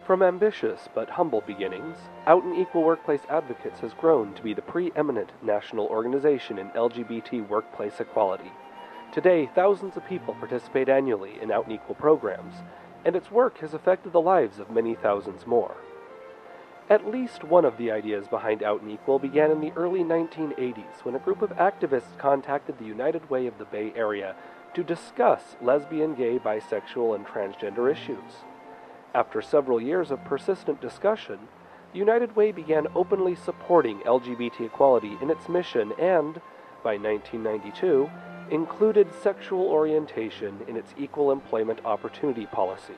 From ambitious but humble beginnings, Out and Equal Workplace Advocates has grown to be the preeminent national organization in LGBT workplace equality. Today, thousands of people participate annually in Out and Equal programs, and its work has affected the lives of many thousands more. At least one of the ideas behind Out and Equal began in the early 1980s when a group of activists contacted the United Way of the Bay Area to discuss lesbian, gay, bisexual, and transgender issues. After several years of persistent discussion, the United Way began openly supporting LGBT equality in its mission and, by 1992, included sexual orientation in its equal employment opportunity policy.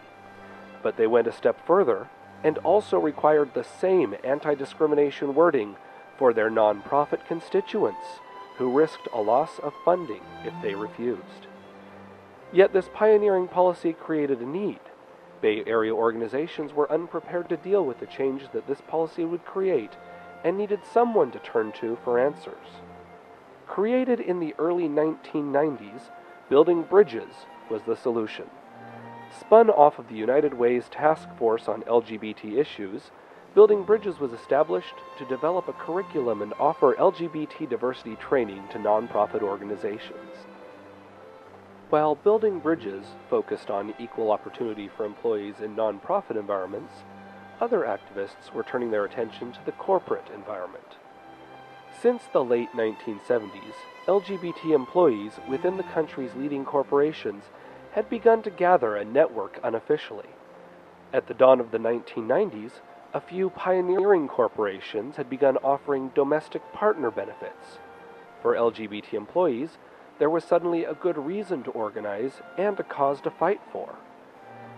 But they went a step further and also required the same anti-discrimination wording for their nonprofit constituents, who risked a loss of funding if they refused. Yet this pioneering policy created a need. Bay Area organizations were unprepared to deal with the change that this policy would create and needed someone to turn to for answers. Created in the early 1990s, Building Bridges was the solution. Spun off of the United Way's Task Force on LGBT issues, Building Bridges was established to develop a curriculum and offer LGBT diversity training to nonprofit organizations. While Building Bridges focused on equal opportunity for employees in nonprofit environments, other activists were turning their attention to the corporate environment. Since the late 1970s, LGBT employees within the country's leading corporations had begun to gather and network unofficially. At the dawn of the 1990s, a few pioneering corporations had begun offering domestic partner benefits. For LGBT employees, there was suddenly a good reason to organize and a cause to fight for.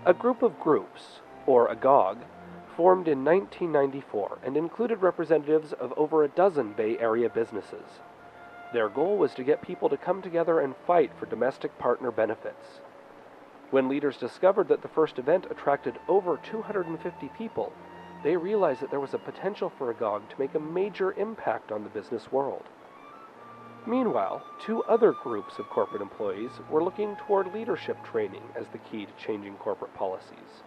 A group of groups, or a GOG, formed in 1994 and included representatives of over a dozen Bay Area businesses. Their goal was to get people to come together and fight for domestic partner benefits. When leaders discovered that the first event attracted over 250 people, they realized that there was a potential for a GOG to make a major impact on the business world. Meanwhile, two other groups of corporate employees were looking toward leadership training as the key to changing corporate policies.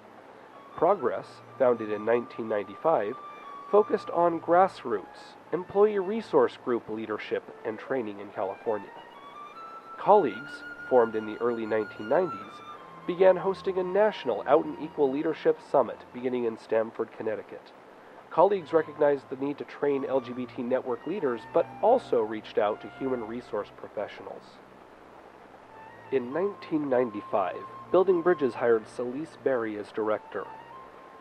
Progress, founded in 1995, focused on grassroots, employee resource group leadership and training in California. Colleagues, formed in the early 1990s, began hosting a national Out and Equal Leadership Summit beginning in Stamford, Connecticut. Colleagues recognized the need to train LGBT network leaders, but also reached out to human resource professionals. In 1995, Building Bridges hired Celise Berry as director.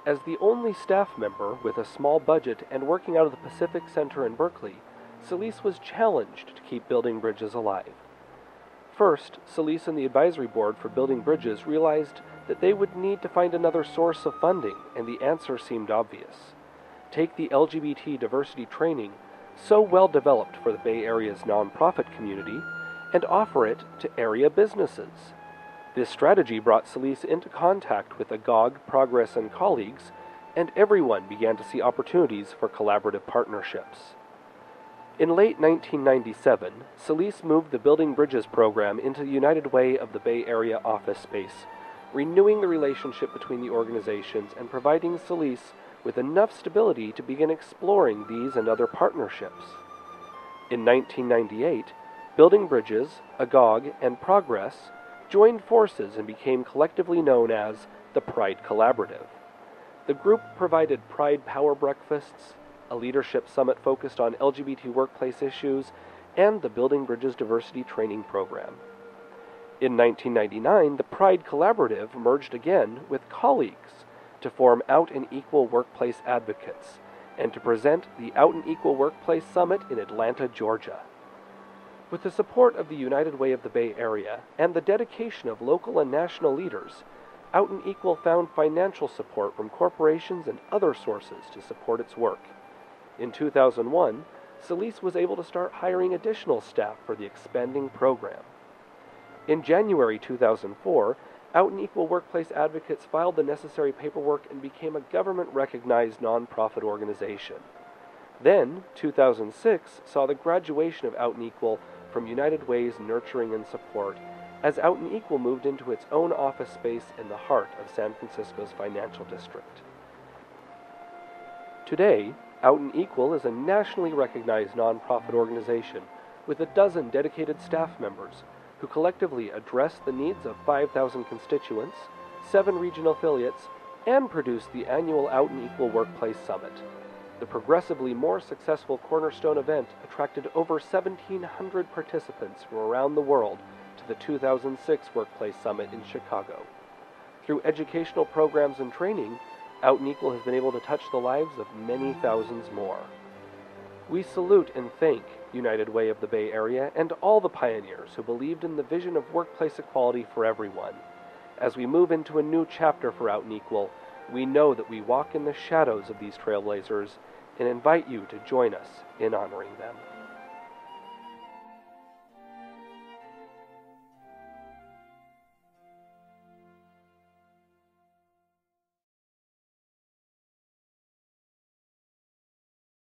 As the only staff member with a small budget and working out of the Pacific Center in Berkeley, Celise was challenged to keep Building Bridges alive. First, Celise and the advisory board for Building Bridges realized that they would need to find another source of funding, and the answer seemed obvious. Take the LGBT diversity training, so well developed for the Bay Area's nonprofit community, and offer it to area businesses. This strategy brought Celise into contact with Agog, Progress, and colleagues, and everyone began to see opportunities for collaborative partnerships. In late 1997, Celise moved the Building Bridges program into the United Way of the Bay Area office space, renewing the relationship between the organizations and providing Celise with enough stability to begin exploring these and other partnerships. In 1998, Building Bridges, Agog, and Progress joined forces and became collectively known as the Pride Collaborative. The group provided Pride Power Breakfasts, a leadership summit focused on LGBT workplace issues, and the Building Bridges Diversity Training Program. In 1999, the Pride Collaborative merged again with colleagues to form Out and Equal Workplace Advocates, and to present the Out and Equal Workplace Summit in Atlanta, Georgia. With the support of the United Way of the Bay Area and the dedication of local and national leaders, Out and Equal found financial support from corporations and other sources to support its work. In 2001, Celise was able to start hiring additional staff for the expanding program. In January 2004, Out and Equal Workplace Advocates filed the necessary paperwork and became a government-recognized nonprofit organization. Then, 2006 saw the graduation of Out and Equal from United Way's nurturing and support, as Out and Equal moved into its own office space in the heart of San Francisco's financial district. Today, Out&Equal is a nationally recognized nonprofit organization with a dozen dedicated staff members who collectively address the needs of 5,000 constituents, 7 regional affiliates, and produce the annual Out&Equal Workplace Summit. The progressively more successful Cornerstone event attracted over 1,700 participants from around the world to the 2006 Workplace Summit in Chicago. Through educational programs and training, Out&Equal has been able to touch the lives of many thousands more. We salute and thank United Way of the Bay Area and all the pioneers who believed in the vision of workplace equality for everyone. As we move into a new chapter for Out&Equal, we know that we walk in the shadows of these trailblazers and invite you to join us in honoring them.